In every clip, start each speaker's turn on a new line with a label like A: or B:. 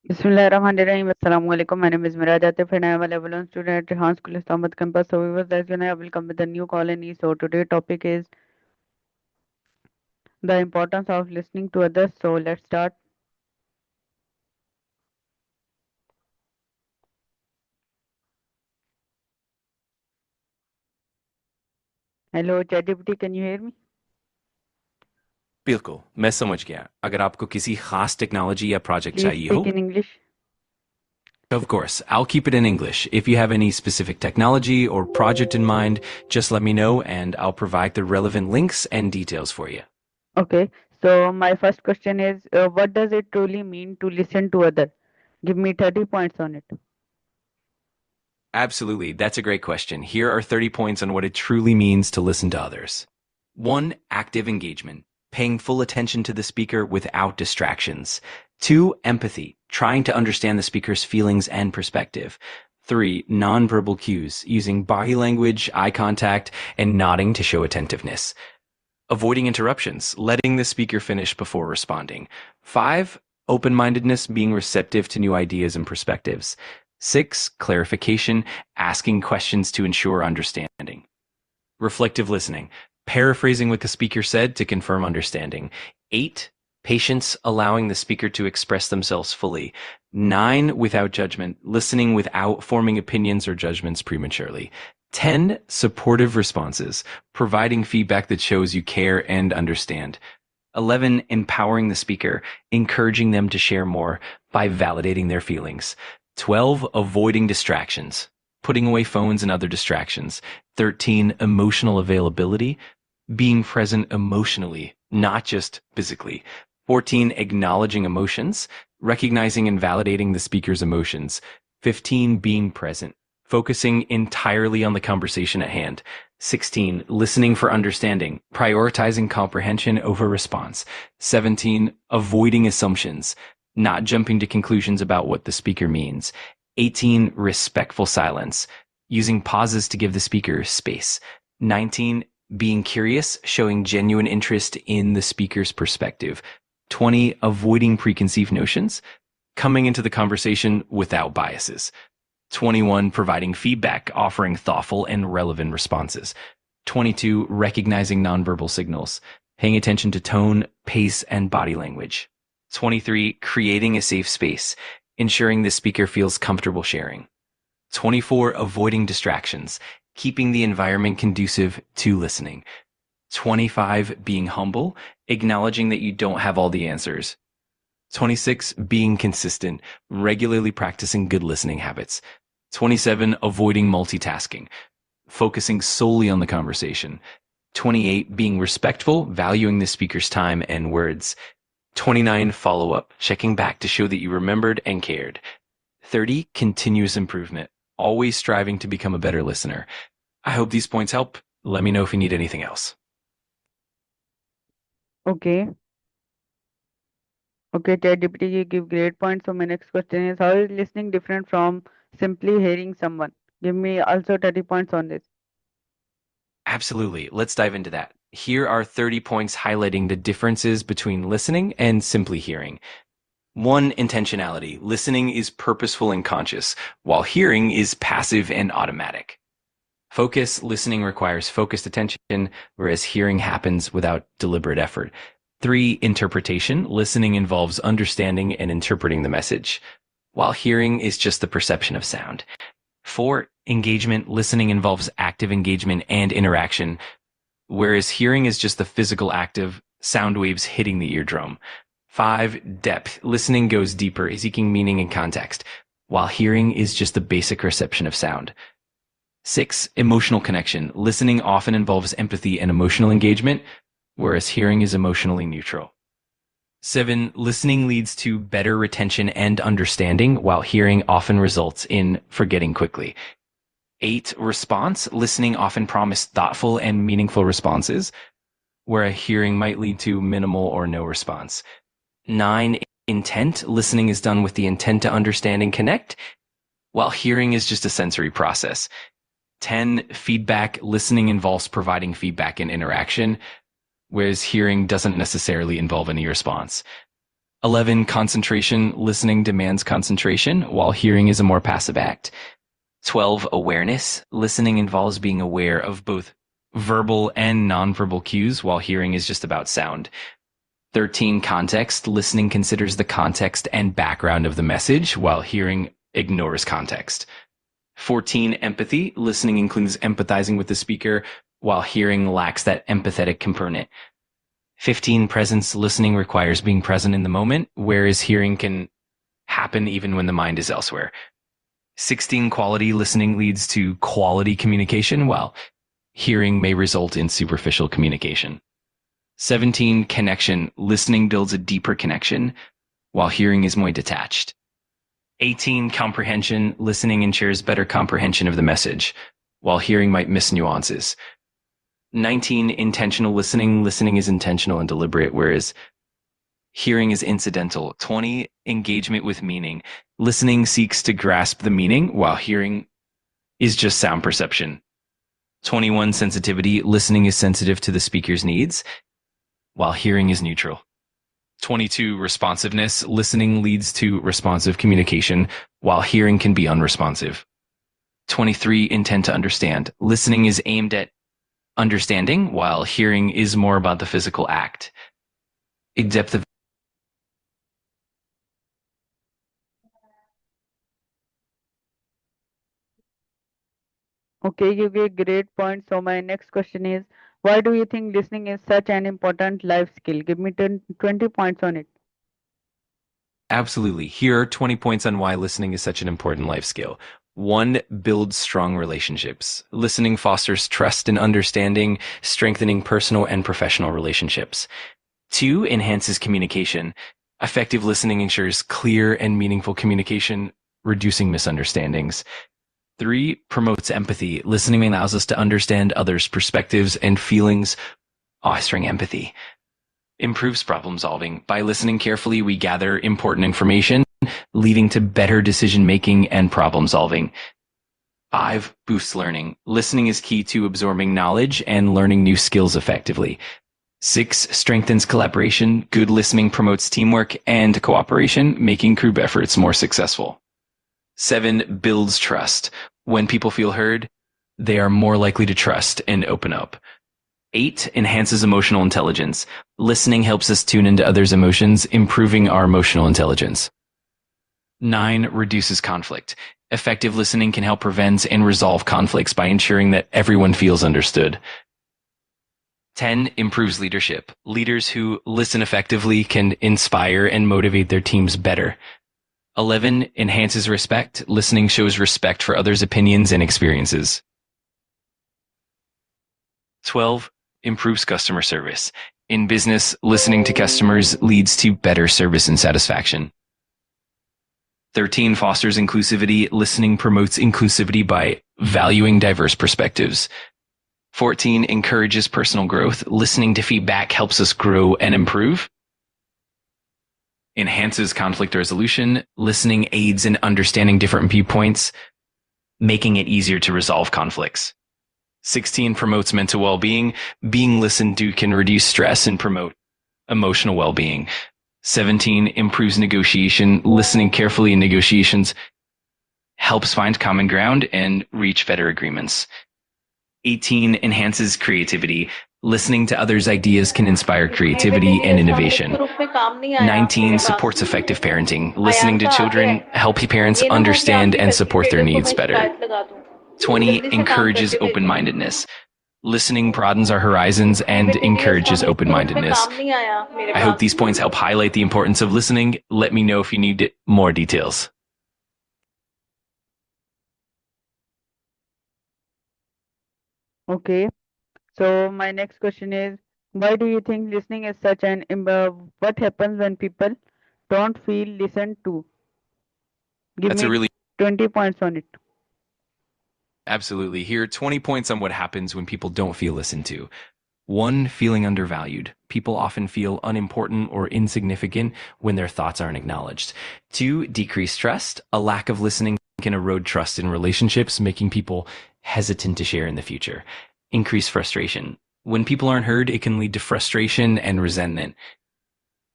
A: Bismillahirrahmanirrahim. Assalamu alaikum. My name is Meiraj Atif and I am a level 1 student at Han School Islambad campus. So viewers, as you know, I will come with a new colony. So today's topic is the importance of listening to others. So let's start. Hello, ChatGPT, can you hear me?
B: बिल्कुल, मैं समझ गया। अगर आपको किसी खास technology या project
A: Please
B: चाहिए
A: speak
B: हो,
A: in English.
B: of course, I'll keep it in English. If you have any specific technology or project in mind, just let me know and I'll provide the relevant links and details for you.
A: Okay. So my first question is, what does it truly mean to listen to others? Give me 30 points on it.
B: Absolutely, that's a great question. Here are 30 points on what it truly means to listen to others. 1. Active engagement, paying full attention to the speaker without distractions. 2. Empathy, trying to understand the speaker's feelings and perspective. 3. Nonverbal cues, using body language, eye contact, and nodding to show attentiveness. Avoiding interruptions, letting the speaker finish before responding. 5. Open-mindedness, being receptive to new ideas and perspectives. 6. Clarification, asking questions to ensure understanding. Reflective listening, paraphrasing what the speaker said to confirm understanding. 8. Patience, allowing the speaker to express themselves fully. 9. Without judgment, listening without forming opinions or judgments prematurely. 10. Supportive responses, providing feedback that shows you care and understand. 11. Empowering the speaker, encouraging them to share more by validating their feelings. 12. Avoiding distractions, putting away phones and other distractions. 13. Emotional availability, being present emotionally, not just physically. 14. Acknowledging emotions, recognizing and validating the speaker's emotions. 15. Being present, focusing entirely on the conversation at hand. 16. Listening for understanding, prioritizing comprehension over response. 17. Avoiding assumptions, not jumping to conclusions about what the speaker means. 18. Respectful silence, using pauses to give the speaker space. 19. Being curious, showing genuine interest in the speaker's perspective. 20. Avoiding preconceived notions, coming into the conversation without biases. 21. Providing feedback, offering thoughtful and relevant responses. 22. Recognizing nonverbal signals, paying attention to tone, pace, and body language. 23. Creating a safe space, ensuring the speaker feels comfortable sharing. 24. Avoiding distractions, keeping the environment conducive to listening. 25. Being humble, acknowledging that you don't have all the answers. 26. Being consistent, regularly practicing good listening habits. 27. Avoiding multitasking, focusing solely on the conversation. 28. Being respectful, valuing the speaker's time and words. 29. Follow-up, checking back to show that you remembered and cared. 30. Continuous improvement, always striving to become a better listener. I hope these points help. Let me know if you need anything else.
A: Okay. Okay, ChatGPT, you give great points. So my next question is, how is listening different from simply hearing someone? Give me also 30 points on this.
B: Absolutely. Let's dive into that. Here are 30 points highlighting the differences between listening and simply hearing. 1. Intentionality. Listening is purposeful and conscious, while hearing is passive and automatic. Focus. Listening requires focused attention, whereas hearing happens without deliberate effort. 3. Interpretation. Listening involves understanding and interpreting the message, while hearing is just the perception of sound. 4. Engagement. Listening involves active engagement and interaction, whereas hearing is just the physical act of sound waves hitting the eardrum. 5. Depth. Listening goes deeper, seeking meaning and context, while hearing is just the basic reception of sound. 6. Emotional connection. Listening often involves empathy and emotional engagement, whereas hearing is emotionally neutral. 7. Listening leads to better retention and understanding, while hearing often results in forgetting quickly. 8. Response. Listening often promises thoughtful and meaningful responses, where a hearing might lead to minimal or no response. 9. Intent. Listening is done with the intent to understand and connect, while hearing is just a sensory process. 10. Feedback. Listening involves providing feedback and interaction, whereas hearing doesn't necessarily involve any response. 11. Concentration. Listening demands concentration, while hearing is a more passive act. 12. Awareness. Listening involves being aware of both verbal and nonverbal cues, while hearing is just about sound. 13. Context. Listening considers the context and background of the message, while hearing ignores context. 14. Empathy. Listening includes empathizing with the speaker, while hearing lacks that empathetic component. 15. Presence. Listening requires being present in the moment, whereas hearing can happen even when the mind is elsewhere. 16. Quality. Listening leads to quality communication, while hearing may result in superficial communication. 17. Connection. Listening builds a deeper connection, while hearing is more detached. 18. Comprehension. Listening ensures better comprehension of the message, while hearing might miss nuances. 19. Intentional listening. Listening is intentional and deliberate, whereas hearing is incidental. 20. Engagement with meaning. Listening seeks to grasp the meaning, while hearing is just sound perception. 21. Sensitivity. Listening is sensitive to the speaker's needs, while hearing is neutral. 22. Responsiveness. Listening leads to responsive communication, while hearing can be unresponsive. 23. Intent to understand. Listening is aimed at understanding, while hearing is more about the physical act. A depth of
A: Okay, you gave great points. So my next question is, why do you think listening is such an important life skill? Give me 20 points on it.
B: Absolutely. Here are 20 points on why listening is such an important life skill. 1. Builds strong relationships. Listening fosters trust and understanding, strengthening personal and professional relationships. 2. Enhances communication. Effective listening ensures clear and meaningful communication, reducing misunderstandings. 3. Promotes empathy. Listening allows us to understand others' perspectives and feelings, fostering empathy. Improves problem solving. By listening carefully, we gather important information, leading to better decision making and problem solving. 5. Boosts learning. Listening is key to absorbing knowledge and learning new skills effectively. 6. Strengthens collaboration. Good listening promotes teamwork and cooperation, making group efforts more successful. 7. Builds trust. When people feel heard, they are more likely to trust and open up. 8. Enhances emotional intelligence. Listening helps us tune into others' emotions, improving our emotional intelligence. 9. Reduces conflict. Effective listening can help prevent and resolve conflicts by ensuring that everyone feels understood. 10. Improves leadership. Leaders who listen effectively can inspire and motivate their teams better. 11. Enhances respect. Listening shows respect for others' opinions and experiences. 12. Improves customer service. In business, listening to customers leads to better service and satisfaction. 13. Fosters inclusivity. Listening promotes inclusivity by valuing diverse perspectives. 14. Encourages personal growth. Listening to feedback helps us grow and improve. Enhances conflict resolution. Listening aids in understanding different viewpoints, making it easier to resolve conflicts. 16. Promotes mental well-being. Being listened to can reduce stress and promote emotional well-being. 17. Improves negotiation. Listening carefully in negotiations helps find common ground and reach better agreements. 18. Enhances creativity. Listening to others' ideas can inspire creativity and innovation. 19. Supports effective parenting. Listening to children helps parents understand and support their needs better. 20. Encourages open-mindedness. Listening broadens our horizons and encourages open-mindedness. I hope these points help highlight the importance of listening. Let me know if you need more details.
A: Okay, so my next question is, why do you think listening is such an what happens when people don't feel listened to? Give
B: That's a
A: me
B: really
A: 20 points on it.
B: Absolutely. Here are 20 points on what happens when people don't feel listened to. 1. Feeling undervalued. People often feel unimportant or insignificant when their thoughts aren't acknowledged. 2. Decreased trust. A lack of listening can erode trust in relationships, making people hesitant to share in the future. Increased frustration. When people aren't heard, it can lead to frustration and resentment.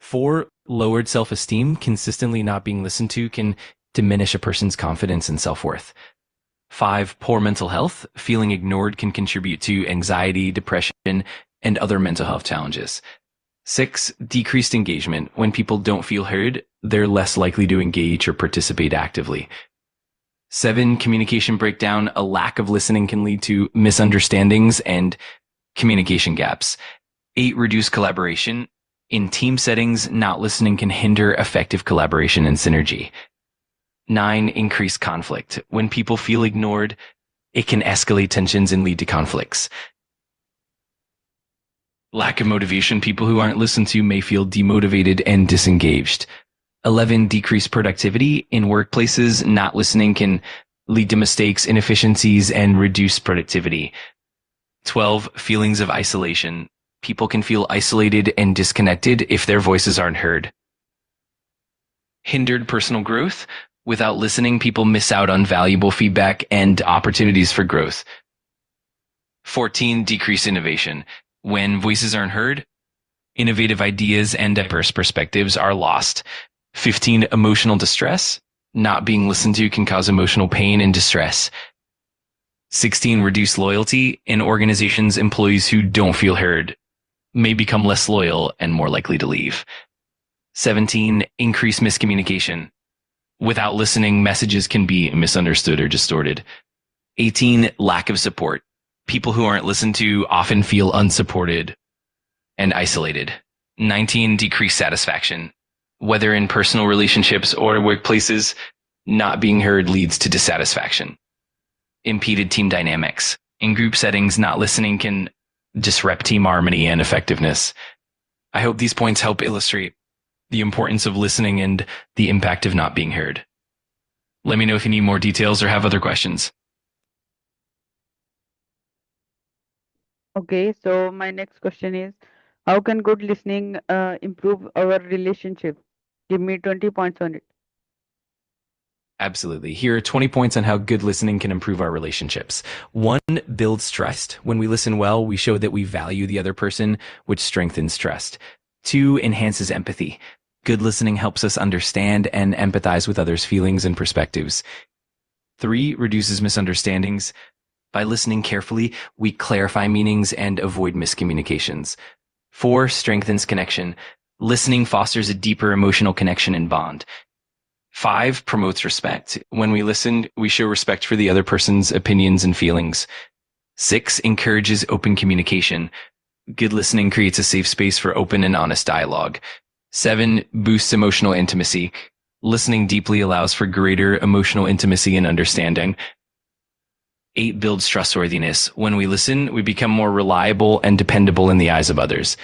B: 4. Lowered self-esteem, consistently not being listened to, can diminish a person's confidence and self-worth. 5, poor mental health. Feeling ignored can contribute to anxiety, depression, and other mental health challenges. 6, decreased engagement. When people don't feel heard, they're less likely to engage or participate actively. 7, communication breakdown. A lack of listening can lead to misunderstandings and communication gaps. 8, reduced collaboration. In team settings, not listening can hinder effective collaboration and synergy. 9, increased conflict. When people feel ignored, it can escalate tensions and lead to conflicts. Lack of motivation. People who aren't listened to may feel demotivated and disengaged. 11, decreased productivity. In workplaces, not listening can lead to mistakes, inefficiencies, and reduced productivity. 12, feelings of isolation. People can feel isolated and disconnected if their voices aren't heard. Hindered personal growth. Without listening, people miss out on valuable feedback and opportunities for growth. 14, decreased innovation. When voices aren't heard, innovative ideas and diverse perspectives are lost. 15, emotional distress. Not being listened to can cause emotional pain and distress. 16, reduced loyalty. In organizations, employees who don't feel heard may become less loyal and more likely to leave. 17, increased miscommunication. Without listening, messages can be misunderstood or distorted. 18, lack of support. People who aren't listened to often feel unsupported and isolated. 19, decreased satisfaction. Whether in personal relationships or workplaces, not being heard leads to dissatisfaction. Impeded team dynamics. In group settings, not listening can disrupt team harmony and effectiveness. I hope these points help illustrate the importance of listening and the impact of not being heard. Let me know if you need more details or have other questions.
A: Okay, so my next question is, how can good listening improve our relationship? Give me 20 points on it.
B: Absolutely. Here are 20 points on how good listening can improve our relationships. 1, builds trust. When we listen well, we show that we value the other person, which strengthens trust. 2, enhances empathy. Good listening helps us understand and empathize with others' feelings and perspectives. 3, reduces misunderstandings. By listening carefully, we clarify meanings and avoid miscommunications. 4, strengthens connection. Listening fosters a deeper emotional connection and bond. 5, promotes respect. When we listen, we show respect for the other person's opinions and feelings. 6, encourages open communication. Good listening creates a safe space for open and honest dialogue. 7, boosts emotional intimacy. Listening deeply allows for greater emotional intimacy and understanding. 8, builds trustworthiness. When we listen, we become more reliable and dependable in the eyes of others.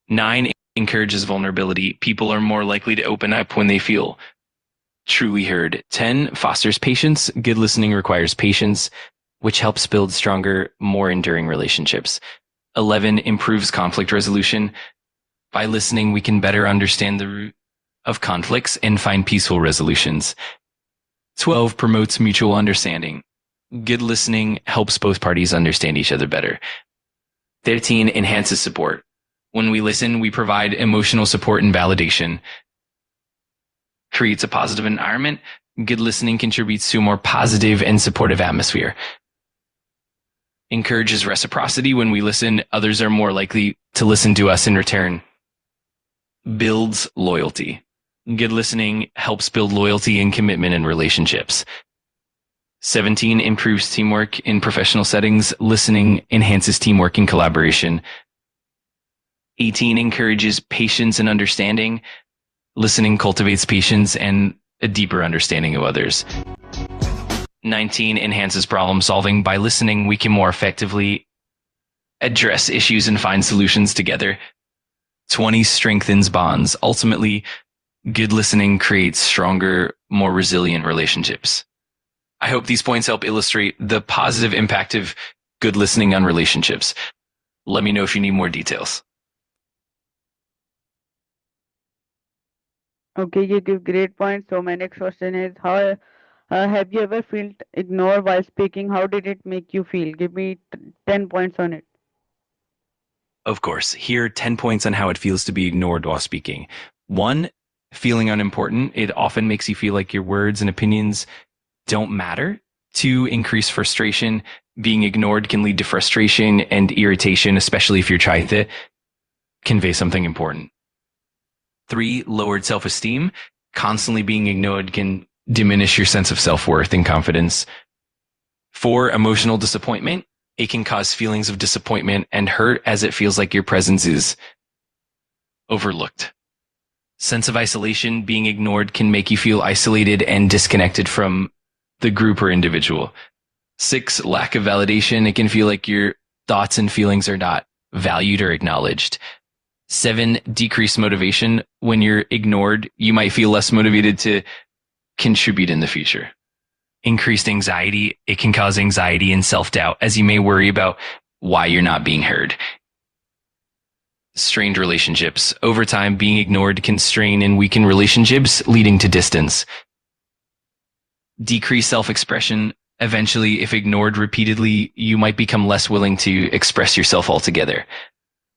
B: 9, encourages vulnerability. People are more likely to open up when they feel truly heard. 10, fosters patience. Good listening requires patience, which helps build stronger, more enduring relationships. 11, improves conflict resolution. By listening, we can better understand the root of conflicts and find peaceful resolutions. 12, promotes mutual understanding. Good listening helps both parties understand each other better. 13, enhances support. When we listen, we provide emotional support and validation. Creates a positive environment. Good listening contributes to a more positive and supportive atmosphere. Encourages reciprocity. When we listen, others are more likely to listen to us in return. Builds loyalty. Good listening helps build loyalty and commitment in relationships. 17, improves teamwork in professional settings. Listening enhances teamwork and collaboration. 18, encourages patience and understanding. Listening cultivates patience and a deeper understanding of others. 19, enhances problem solving. By listening, we can more effectively address issues and find solutions together. 20, strengthens bonds. Ultimately, good listening creates stronger, more resilient relationships. I hope these points help illustrate the positive impact of good listening on relationships. Let me know if you need more details.
A: Okay, you give great points. So my next question is, how have you ever felt ignored while speaking? How did it make you feel? Give me 10 points on it.
B: Of course, here are 10 points on how it feels to be ignored while speaking. 1, feeling unimportant. It often makes you feel like your words and opinions don't matter. 2, increased frustration. Being ignored can lead to frustration and irritation, especially if you're trying to convey something important. 3, lowered self-esteem. Constantly being ignored can diminish your sense of self-worth and confidence. 4, emotional disappointment. It can cause feelings of disappointment and hurt as it feels like your presence is overlooked. Sense of isolation. Being ignored can make you feel isolated and disconnected from the group or individual. 6, lack of validation. It can feel like your thoughts and feelings are not valued or acknowledged. 7, decreased motivation. When you're ignored, you might feel less motivated to contribute in the future. Increased anxiety. It can cause anxiety and self-doubt as you may worry about why you're not being heard. Strained relationships. Over time, being ignored can strain and weaken relationships, leading to distance. Decreased self-expression. Eventually, if ignored repeatedly, you might become less willing to express yourself altogether.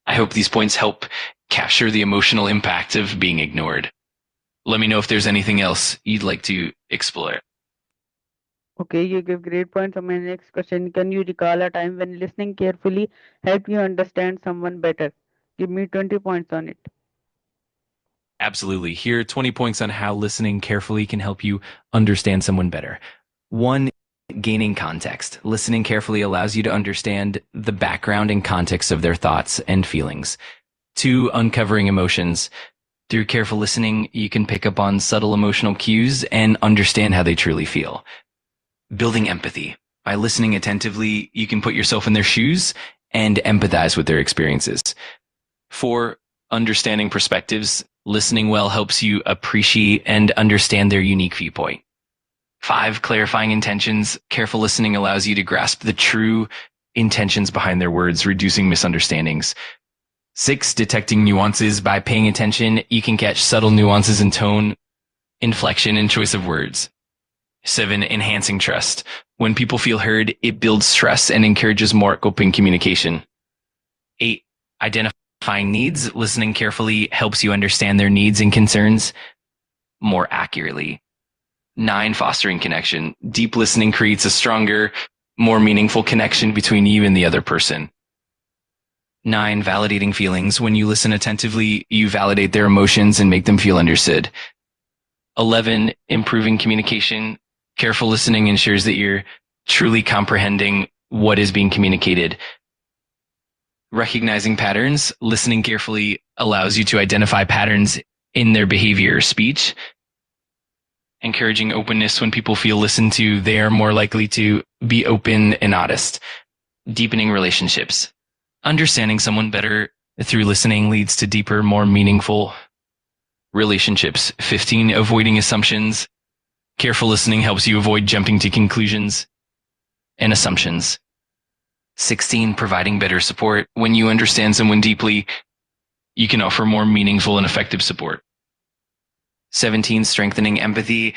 B: I hope these points help capture the emotional impact of being ignored. Let me know if there's anything else you'd like to explore.
A: Okay, you give great points. On my next question, can you recall a time when listening carefully helped you understand someone better? Give me 20 points on it.
B: Absolutely. Here are 20 points on how listening carefully can help you understand someone better. 1, gaining context. Listening carefully allows you to understand the background and context of their thoughts and feelings. 2, uncovering emotions. Through careful listening, you can pick up on subtle emotional cues and understand how they truly feel. Building empathy. By listening attentively, you can put yourself in their shoes and empathize with their experiences. 4, understanding perspectives. Listening well helps you appreciate and understand their unique viewpoint. 5, clarifying intentions. Careful listening allows you to grasp the true intentions behind their words, reducing misunderstandings. 6, detecting nuances. By paying attention, you can catch subtle nuances in tone, inflection, and choice of words. 7, enhancing trust. When people feel heard, it builds trust and encourages more open communication. 8, identifying needs. Listening carefully helps you understand their needs and concerns more accurately. 9, fostering connection. Deep listening creates a stronger, more meaningful connection between you and the other person. 9, validating feelings. When you listen attentively, you validate their emotions and make them feel understood. 11, improving communication. Careful listening ensures that you're truly comprehending what is being communicated. Recognizing patterns. Listening carefully allows you to identify patterns in their behavior or speech. Encouraging openness. When people feel listened to, they are more likely to be open and honest. Deepening relationships. Understanding someone better through listening leads to deeper, more meaningful relationships. 15, avoiding assumptions. Careful listening helps you avoid jumping to conclusions and assumptions. 16, providing better support. When you understand someone deeply, you can offer more meaningful and effective support. 17, strengthening empathy.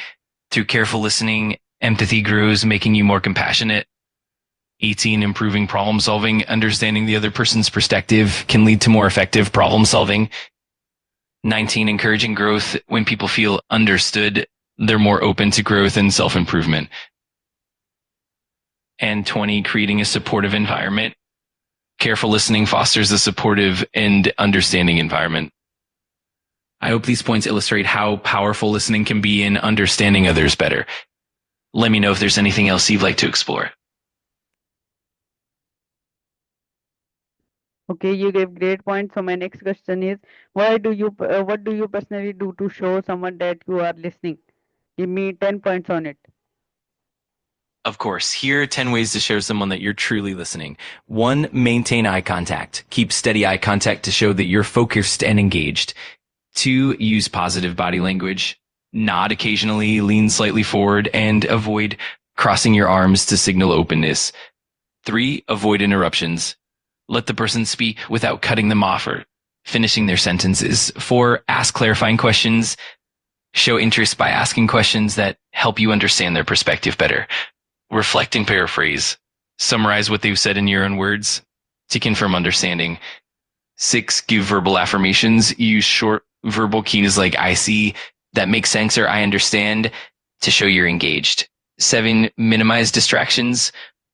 B: Through careful listening, empathy grows, making you more compassionate. 18, improving problem solving. Understanding the other person's perspective can lead to more effective problem solving. 19, encouraging growth. When people feel understood, they're more open to growth and self-improvement. And 20, creating a supportive environment. Careful listening fosters a supportive and understanding environment. I hope these points illustrate how powerful listening can be in understanding others better. Let me know if there's anything else you'd like to explore.
A: Okay, you gave great points. So my next question is, what do you personally do to show someone that you are listening? Give me 10 points on it.
B: Of course, here are 10 ways to show someone that you're truly listening. 1, maintain eye contact. Keep steady eye contact to show that you're focused and engaged. 2, use positive body language. Nod occasionally, lean slightly forward, and avoid crossing your arms to signal openness. 3, avoid interruptions. Let the person speak without cutting them off or finishing their sentences. 4, ask clarifying questions. Show interest by asking questions that help you understand their perspective better. Reflect and paraphrase. Summarize what they've said in your own words to confirm understanding. 6, give verbal affirmations. Use short, verbal cues like I see, that makes sense, or I understand to show you're engaged. 7, minimize distractions.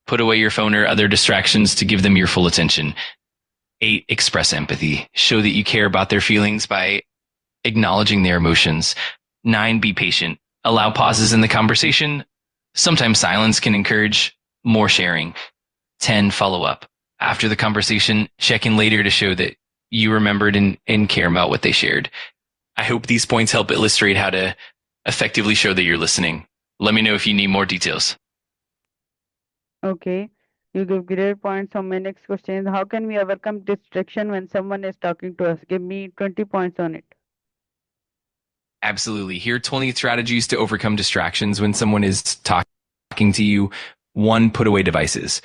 B: Put away your phone or other distractions to give them your full attention. 8, express empathy. Show that you care about their feelings by acknowledging their emotions. 9, be patient. Allow pauses in the conversation. Sometimes silence can encourage more sharing. 10, follow up. After the conversation, check in later to show that you remembered and care about what they shared. I hope these points help illustrate how to effectively show that you're listening. Let me know if you need more details.
A: Okay, you give great points. So my next question is, how can we overcome distraction when someone is talking to us? Give me 20 points on it.
B: Absolutely. Here are 20 strategies to overcome distractions when someone is talking to you. 1, put away devices.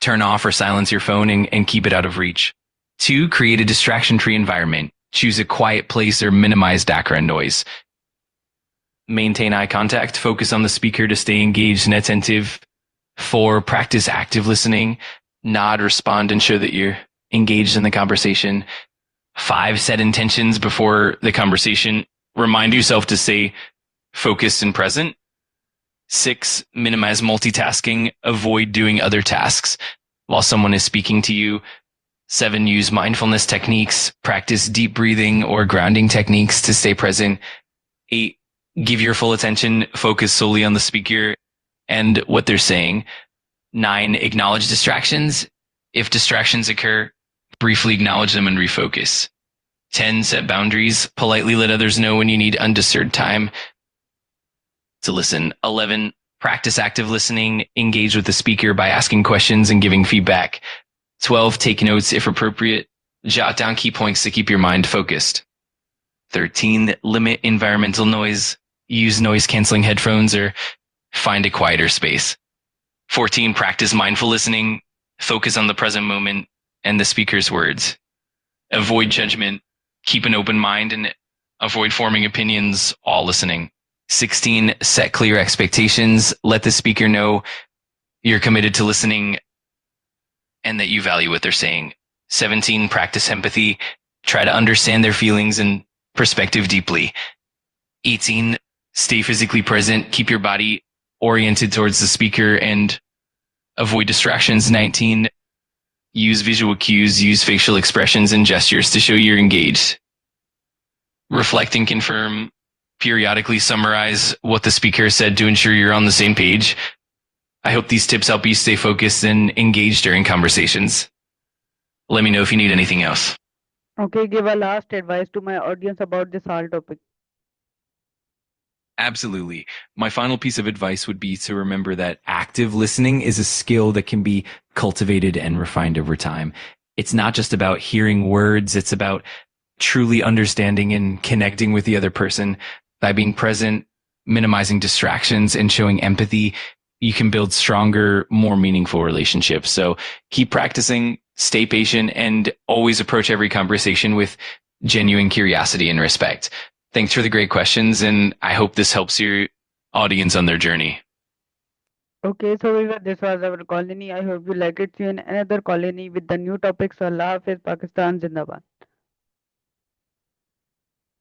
B: Turn off or silence your phone and keep it out of reach. 2, create a distraction-free environment. Choose a quiet place or minimize background noise. Maintain eye contact. Focus on the speaker to stay engaged and attentive. 4, practice active listening. Nod, respond, and show that you're engaged in the conversation. 5, set intentions before the conversation. Remind yourself to stay focused and present. 6, minimize multitasking. Avoid doing other tasks while someone is speaking to you. 7, use mindfulness techniques. Practice deep breathing or grounding techniques to stay present. 8, give your full attention. Focus solely on the speaker and what they're saying. 9, acknowledge distractions. If distractions occur, briefly acknowledge them and refocus. 10, set boundaries. Politely let others know when you need undisturbed time to listen. 11, practice active listening. Engage with the speaker by asking questions and giving feedback. 12, take notes if appropriate. Jot down key points to keep your mind focused. 13, limit environmental noise. Use noise-canceling headphones or find a quieter space. 14, practice mindful listening. Focus on the present moment and the speaker's words. Avoid judgment. Keep an open mind and avoid forming opinions, all listening. 16, set clear expectations. Let the speaker know you're committed to listening and that you value what they're saying. 17, practice empathy. Try to understand their feelings and perspective deeply. 18, stay physically present. Keep your body oriented towards the speaker and avoid distractions. 19, use visual cues. Use facial expressions and gestures to show you're engaged. Reflect and confirm. Periodically summarize what the speaker said to ensure you're on the same page. I hope these tips help you stay focused and engaged during conversations. Let me know if you need anything else.
A: Okay, give a last advice to my audience about this whole topic.
B: Absolutely. My final piece of advice would be to remember that active listening is a skill that can be cultivated and refined over time. It's not just about hearing words. It's about truly understanding and connecting with the other person. By being present, minimizing distractions, and showing empathy, you can build stronger, more meaningful relationships. So keep practicing, stay patient, and always approach every conversation with genuine curiosity and respect. Thanks for the great questions, and I hope this helps your audience on their journey.
A: Okay, so this was our colony. I hope you like it. See you in another colony with the new topics. Allah Hafiz, Pakistan Zindabad.